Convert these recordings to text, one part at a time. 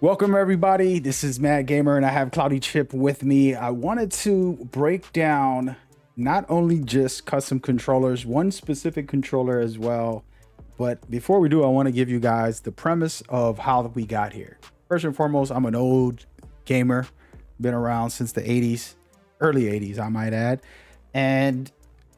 Welcome everybody. This is Mad Gamer and I have Cloudy Chip with me. I wanted to break down not only just custom controllers, one specific controller as well. But before we do, I want to give you guys the premise of how we got here. First and foremost, I'm an old gamer, been around since the 80s, early 80s, I might add. And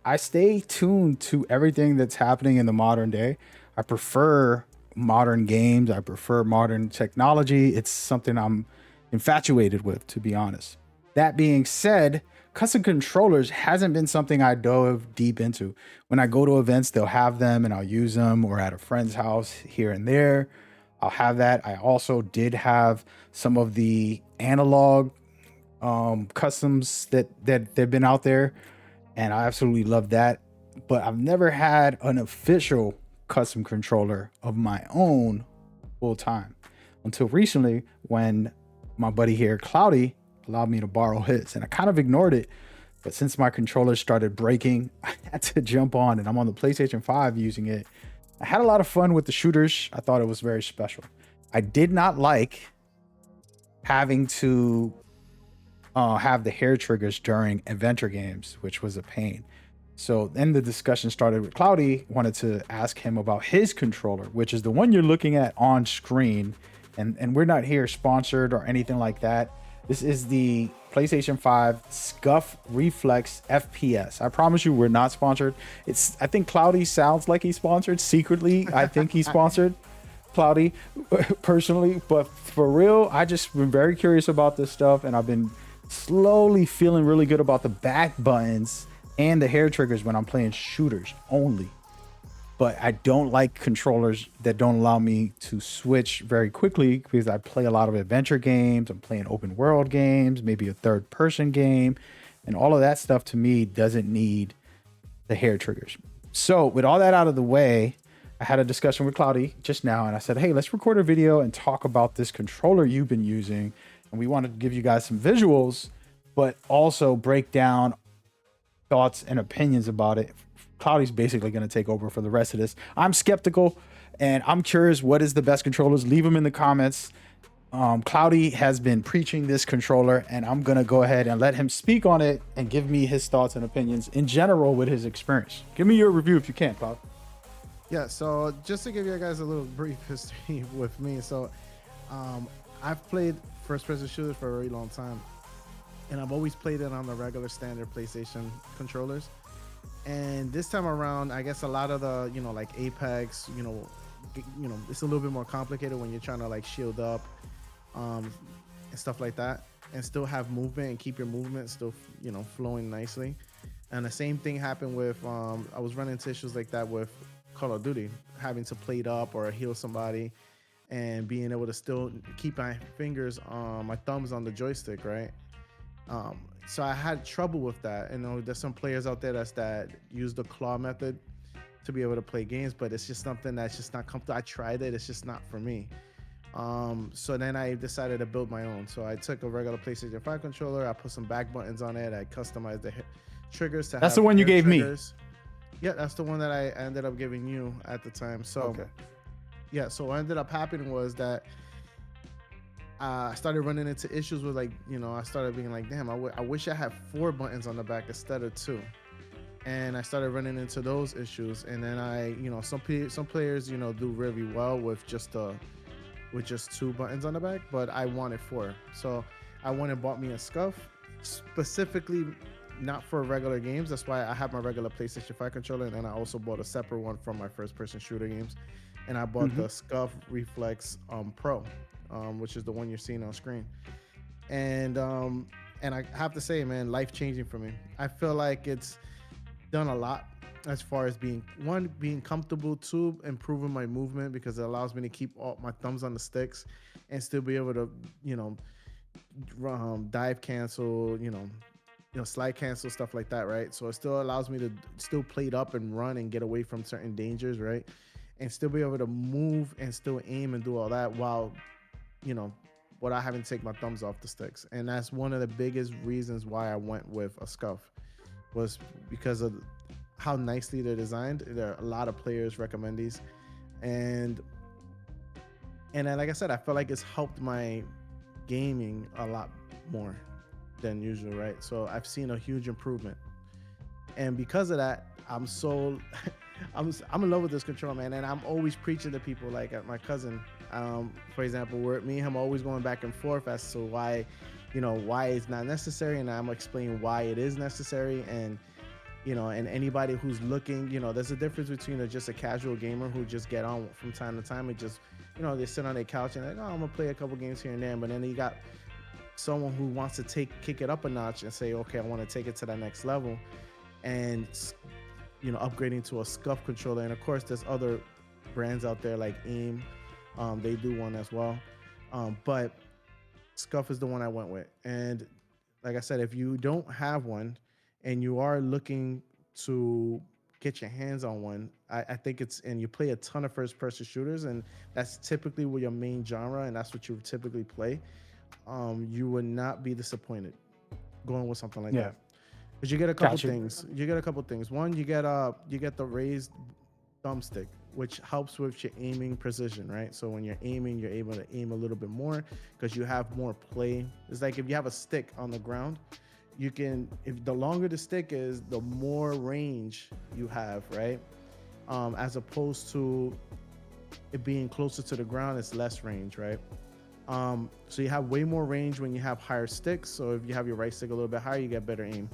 I stay tuned to everything that's happening in the modern day. I prefer modern games. I prefer modern technology. It's something I'm infatuated with, to be honest. That being said, custom controllers hasn't been something I dove deep into. When I go to events, they'll have them and I'll use them, or at a friend's house here and there, I'll have that. I also did have some of the analog customs that they've been out there, and I absolutely love that. But I've never had an official custom controller of my own full time until recently, when my buddy here, Cloudy, allowed me to borrow his, and I kind of ignored it. But since my controller started breaking, I had to jump on, and I'm on the PlayStation 5 using it. I had a lot of fun with the shooters. I thought it was very special. I did not like having to have the hair triggers during adventure games, which was a pain. So then the discussion started with Cloudy. Wanted to ask him about his controller, which is the one you're looking at on screen. And we're not here sponsored or anything like that. This is the PlayStation 5 Scuf Reflex FPS. I promise you, we're not sponsored. I think Cloudy sounds like he's sponsored. Secretly, I think he's sponsored, Cloudy, personally. But for real, I just been very curious about this stuff, and I've been slowly feeling really good about the back buttons and the hair triggers when I'm playing shooters only. But I don't like controllers that don't allow me to switch very quickly, because I play a lot of adventure games. I'm playing open world games, maybe a third person game, and all of that stuff to me doesn't need the hair triggers. So with all that out of the way, I had a discussion with Cloudy just now, and I said, hey, let's record a video and talk about this controller you've been using. And we wanted to give you guys some visuals, but also break down thoughts and opinions about it. Cloudy's basically going to take over for the rest of this. I'm skeptical and I'm curious, what is the best controllers? Leave them in the comments. Cloudy has been preaching this controller, and I'm going to go ahead and let him speak on it and give me his thoughts and opinions in general with his experience. Give me your review if you can, Cloud. Yeah, so just to give you guys a little brief history with me. So I've played first person shooters for a very long time, and I've always played it on the regular standard PlayStation controllers. And this time around, I guess a lot of the, like Apex, it's a little bit more complicated when you're trying to like shield up and stuff like that, and still have movement and keep your movement still, flowing nicely. And the same thing happened with, I was running into issues like that with Call of Duty, having to plate up or heal somebody and being able to still keep my fingers on my thumbs on the joystick, right? So I had trouble with that. And there's some players out there that use the claw method to be able to play games, but it's just something that's just not comfortable. I tried it, it's just not for me. So then I decided to build my own. So I took a regular PlayStation 5 controller, I put some back buttons on it, I customized the triggers to That's the one you gave triggers. Yeah, that's the one that I ended up giving you at the time. So Okay. yeah, so what ended up happening was that I started running into issues with, like, I started being like, damn, I wish I had 4 buttons on the back instead of 2. And I started running into those issues. And then some players, do really well with just 2 buttons on the back, but I wanted 4. So I went and bought me a Scuf, specifically not for regular games. That's why I have my regular PlayStation 5 controller. And then I also bought a separate one from my first person shooter games. And I bought the Scuf Reflex Pro. Which is the one you're seeing on screen. And I have to say, man, life-changing for me. I feel like it's done a lot as far as being comfortable, 2, improving my movement, because it allows me to keep all my thumbs on the sticks and still be able to, dive cancel, slide cancel, stuff like that, right? So it still allows me to still plate up and run and get away from certain dangers, right? And still be able to move and still aim and do all that while without having to take my thumbs off the sticks. And that's one of the biggest reasons why I went with a Scuf, was because of how nicely they're designed. There are a lot of players recommend these, and And then, like I said, I feel like it's helped my gaming a lot more than usual, right? So I've seen a huge improvement, and because of that, I'm so I'm in love with this controller, man. And I'm always preaching to people, like my cousin, for example, where me and him always going back and forth as to why, why it's not necessary, and I'm explaining why it is necessary. And and anybody who's looking, there's a difference between just a casual gamer who just get on from time to time and just, they sit on their couch and like, oh, I'm gonna play a couple games here and there. But then you got someone who wants to kick it up a notch and say, okay, I want to take it to that next level, and upgrading to a Scuf controller. And of course, there's other brands out there like AIM, they do one as well, but Scuf is the one I went with. And like I said, if you don't have one and you are looking to get your hands on one, I think and you play a ton of first person shooters, and that's typically your main genre, and that's what you typically play, you would not be disappointed going with something like that. Because you get a couple things. One, you get the raised thumbstick, which helps with your aiming precision, right? So when you're aiming, you're able to aim a little bit more because you have more play. It's like if you have a stick on the ground, if the longer the stick is, the more range you have, right? As opposed to it being closer to the ground, it's less range, right? So you have way more range when you have higher sticks. So if you have your right stick a little bit higher, you get better aim.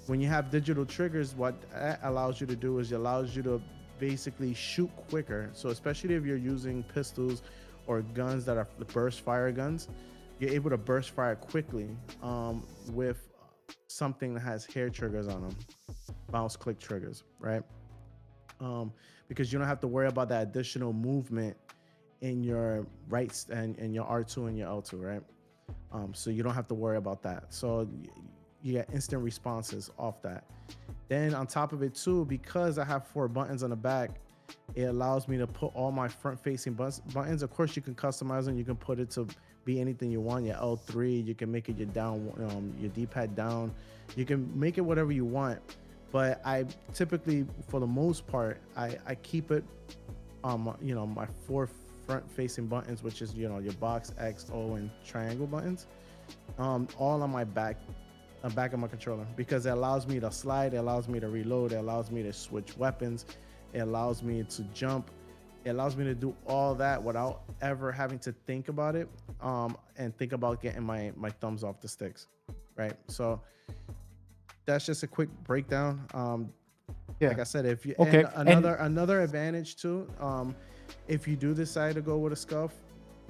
When you have digital triggers, what that allows you to do is it allows you to basically shoot quicker. So especially if you're using pistols or guns that are burst fire guns, you're able to burst fire quickly with something that has hair triggers on them, mouse click triggers, right? Because you don't have to worry about that additional movement in your right and your R2 and your L2, right? So you don't have to worry about that. So you get instant responses off that. Then on top of it too, because I have 4 buttons on the back, it allows me to put all my front facing buttons. Of course, you can customize them. You can put it to be anything you want. Your L3, you can make it your down, your D-pad down. You can make it whatever you want. But I typically, for the most part, I keep it, my 4 front facing buttons, which is, your box, X, O, and triangle buttons, all on my back of my controller, because it allows me to slide, it allows me to reload, it allows me to switch weapons, it allows me to jump, it allows me to do all that without ever having to think about it, and think about getting my thumbs off the sticks, right? So that's just a quick breakdown. Like I said, if you another advantage too, if you do decide to go with a Scuf,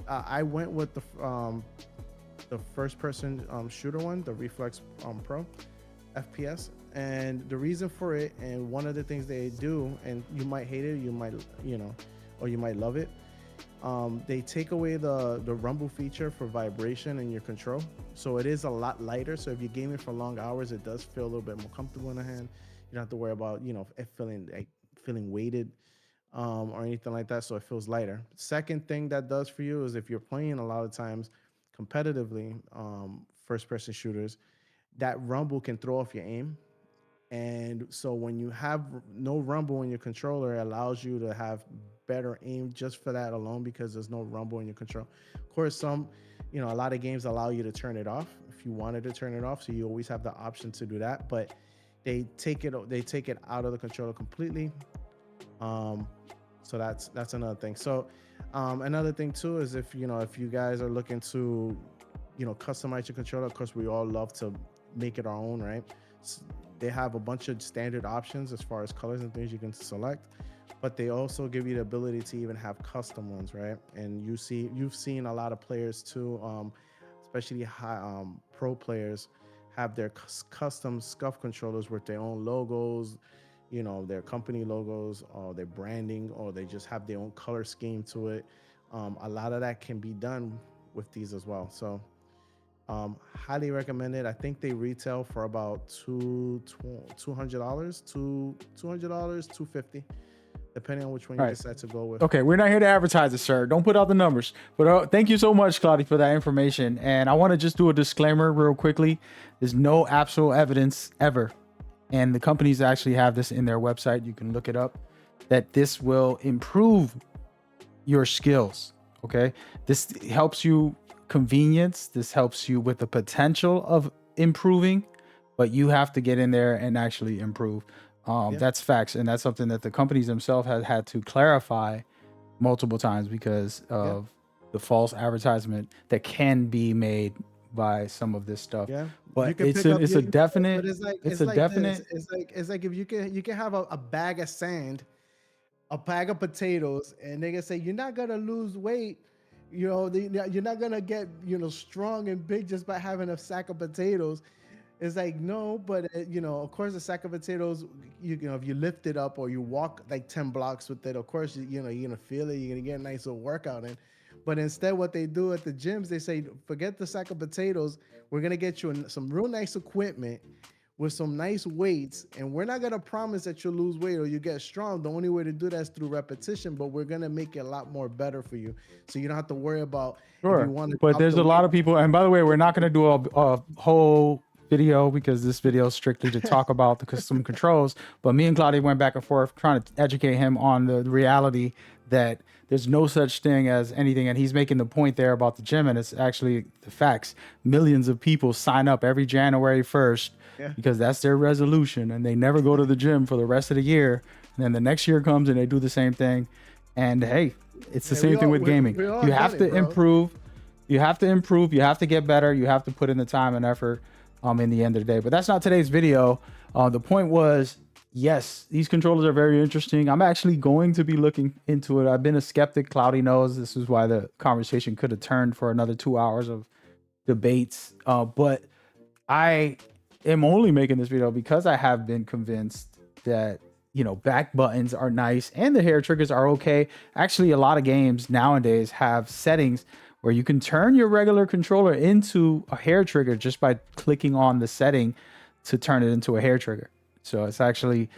I went with the first person shooter one, the Reflex Pro FPS. And the reason for it, and one of the things they do, and you might hate it, you might, or you might love it, they take away the rumble feature for vibration in your control. So it is a lot lighter. So if you're gaming for long hours, it does feel a little bit more comfortable in the hand. You don't have to worry about, it feeling weighted or anything like that. So it feels lighter. Second thing that does for you is if you're playing a lot of times competitively, first person shooters, that rumble can throw off your aim. And so when you have no rumble in your controller, it allows you to have better aim just for that alone, because there's no rumble in your control. Of course, a lot of games allow you to turn it off if you wanted to turn it off. So you always have the option to do that, but they take it out of the controller completely. So that's another thing. So another thing too is if you guys are looking to customize your controller, of course we all love to make it our own, right? So they have a bunch of standard options as far as colors and things you can select, but they also give you the ability to even have custom ones, right? And you've seen a lot of players too, especially high pro players, have their custom Scuf controllers with their own logos, their company logos, or their branding, or they just have their own color scheme to it. A lot of that can be done with these as well. So highly recommend it. I think they retail for about $200, $250, depending on which one you decide to go with. Okay, we're not here to advertise it, sir. Don't put out the numbers. But thank you so much, Cloudy, for that information. And I want to just do a disclaimer real quickly. There's no actual evidence ever, and the companies actually have this in their website, you can look it up, that this will improve your skills Okay, this helps you convenience. This helps you with the potential of improving, but you have to get in there and actually improve. That's facts, and that's something that the companies themselves have had to clarify multiple times because of the false advertisement that can be made by some of this stuff. Yeah, you But can it's pick up. a But definite, it's a like this. definite. It's like if you can have a bag of sand, a bag of potatoes, and they can say you're not gonna lose weight. You know, you're not gonna get strong and big just by having a sack of potatoes. It's like no, but of course, a sack of potatoes, if you lift it up or you walk like 10 blocks with it, of course, you're gonna feel it. You're gonna get a nice little workout in. But instead, what they do at the gyms, they say, forget the sack of potatoes. We're gonna get you some real nice equipment with some nice weights, and we're not gonna promise that you'll lose weight or you get strong. The only way to do that is through repetition, but we're gonna make it a lot more better for you, so you don't have to worry about if you Sure, want to but drop there's the a lot weight. of people, and by the way, we're not going to do a whole video because this video is strictly to talk about the custom controls. But me and Claudia went back and forth trying to educate him on the reality that there's no such thing as anything, and he's making the point there about the gym, and it's actually the facts. Millions of people sign up every January 1st because that's their resolution, and they never go to the gym for the rest of the year. And then the next year comes and they do the same thing. And hey, it's the same thing with gaming. You have to improve. You have to improve. You have to get better. You have to put in the time and effort in the end of the day. But that's not today's video. The point was, yes, these controllers are very interesting. I'm actually going to be looking into it. I've been a skeptic. Cloudy knows this is why the conversation could have turned for another 2 hours of debates. But I am only making this video because I have been convinced that back buttons are nice and the hair triggers are okay. Actually, a lot of games nowadays have settings where you can turn your regular controller into a hair trigger just by clicking on the setting to turn it into a hair trigger. So it's actually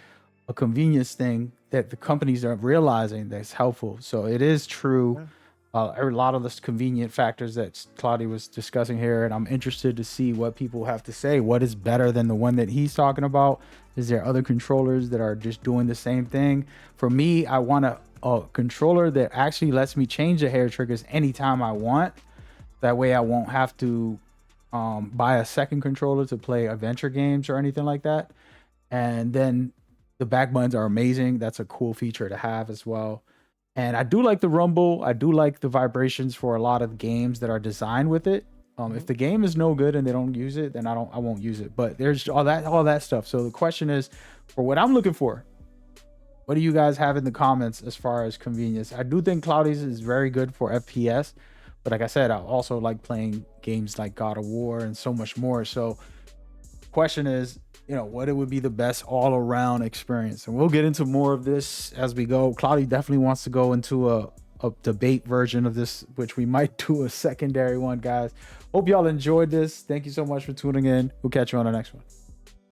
a convenience thing that the companies are realizing that's helpful. So it is true. A lot of the convenient factors that Claudia was discussing here, and I'm interested to see what people have to say. What is better than the one that he's talking about? Is there other controllers that are just doing the same thing? For me, I want a controller that actually lets me change the hair triggers anytime I want. That way I won't have to buy a second controller to play adventure games or anything like that. And then the back buttons are amazing. That's a cool feature to have as well. And I do like the rumble. I do like the vibrations for a lot of games that are designed with it. If the game is no good and they don't use it, then I won't use it. But there's all that stuff. So the question is, for what I'm looking for, what do you guys have in the comments as far as convenience? I do think Cloudy's is very good for FPS, but like I said, I also like playing games like God of War and so much more. So the question is, what it would be the best all-around experience, and we'll get into more of this as we go. Cloudy definitely wants to go into a debate version of this, which we might do a secondary one, guys. Hope y'all enjoyed this. Thank you so much for tuning in. We'll catch you on the next one.